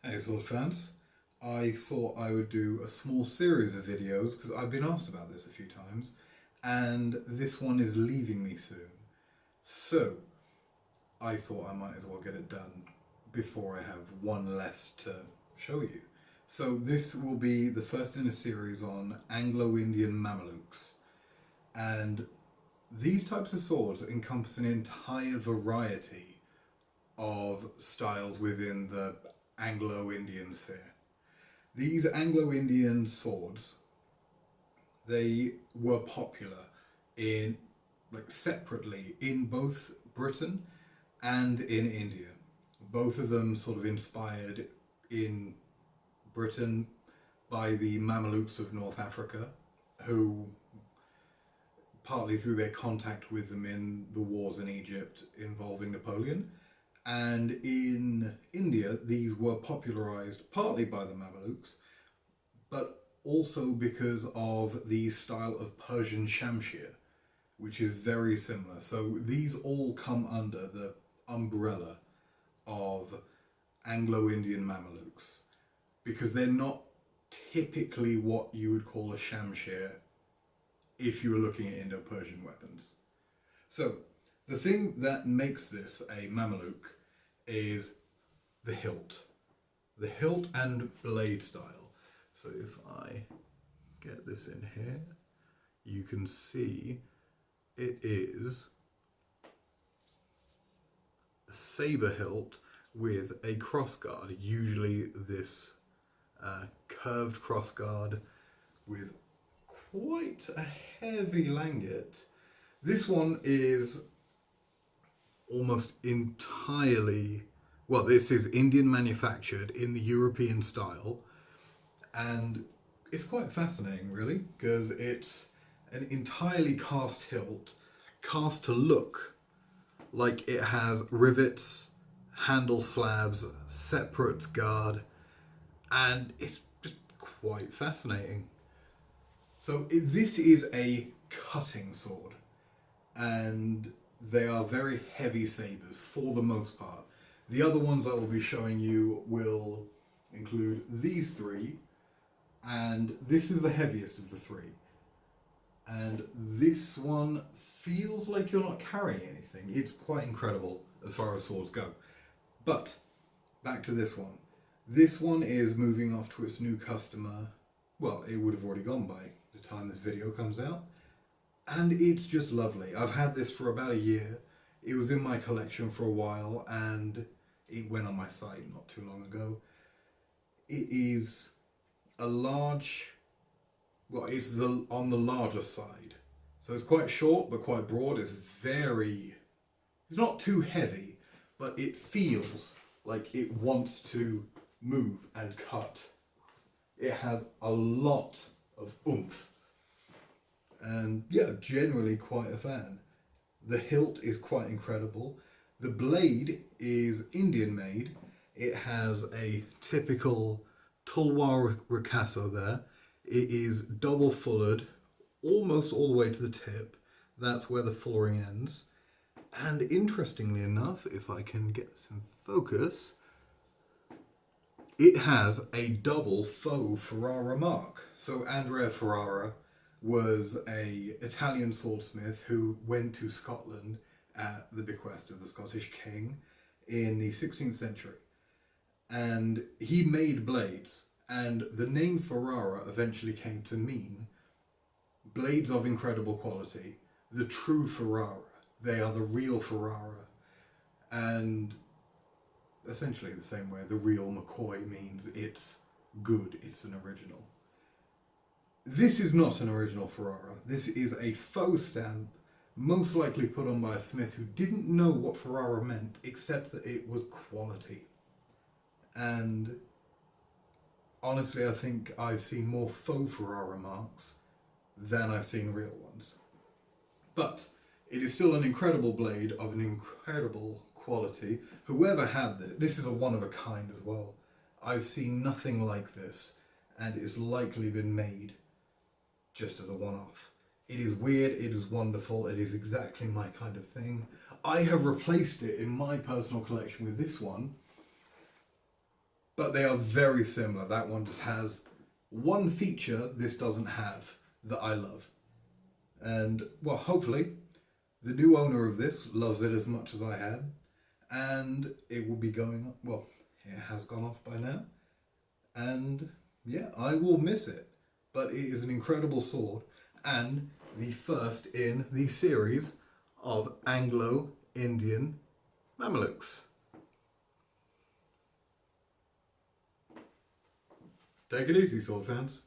Hey sword fans, I thought I would do a small series of videos because I've been asked about this a few times and this one is leaving me soon. So I thought I might as well get it done before I have one less to show you. So this will be the first in a series on Anglo-Indian Mamelukes, and these types of swords encompass an entire variety of styles within the Anglo-Indian sphere. These Anglo-Indian swords, they were popular in separately in both Britain and in India. Both of them sort of inspired in Britain by the Mamelukes of North Africa, who partly through their contact with them in the wars in Egypt involving Napoleon. And in India, these were popularized partly by the Mamelukes, but also because of the style of Persian Shamshir, which is very similar. So these all come under the umbrella of Anglo-Indian Mamelukes because they're not typically what you would call a Shamshir if you were looking at Indo-Persian weapons. So the thing that makes this a Mameluke is the hilt. The hilt and blade style. So if I get this in here, you can see it is a sabre hilt with a crossguard, usually this curved crossguard with quite a heavy langet. This one is almost entirely, well, this is Indian manufactured in the European style, and it's quite fascinating really because it's an entirely cast hilt, cast to look like it has rivets, handle slabs, separate guard, and it's just quite fascinating. So this is a cutting sword, and they are very heavy sabres for the most part. The other ones I will be showing you will include these three, and this is the heaviest of the three. And this one feels like you're not carrying anything. It's quite incredible as far as swords go. But back to this one. This one is moving off to its new customer. Well, it would have already gone by the time this video comes out. And it's just lovely. I've had this for about a year. It was in my collection for a while and it went on my site not too long ago. It is a large, well, it's on the larger side. So it's quite short but quite broad. It's not too heavy, but it feels like it wants to move and cut. It has a lot of oomph. And yeah, generally quite a fan. The hilt is quite incredible. The blade is Indian made. It has a typical tulwar ricasso there. It is double fullered, almost all the way to the tip. That's where the fullering ends. And interestingly enough, if I can get this in focus, it has a double faux Ferrara mark. So Andrea Ferrara was an Italian swordsmith who went to Scotland at the bequest of the Scottish king in the 16th century. And he made blades, and the name Ferrara eventually came to mean blades of incredible quality, the true Ferrara. They are the real Ferrara. And essentially the same way the real McCoy means it's good, it's an original. This is not an original Ferrara. This is a faux stamp, most likely put on by a smith who didn't know what Ferrara meant, except that it was quality. And honestly, I think I've seen more faux Ferrara marks than I've seen real ones. But it is still an incredible blade of an incredible quality. Whoever had this is a one of a kind as well. I've seen nothing like this, and it's likely been made just as a one-off. It is weird, it is wonderful, it is exactly my kind of thing. I have replaced it in my personal collection with this one, but they are very similar. That one just has one feature this doesn't have that I love. And, well, hopefully the new owner of this loves it as much as I had, and it will be going, well, it has gone off by now, and yeah, I will miss it. But it is an incredible sword, and the first in the series of Anglo-Indian Mamelukes. Take it easy, sword fans.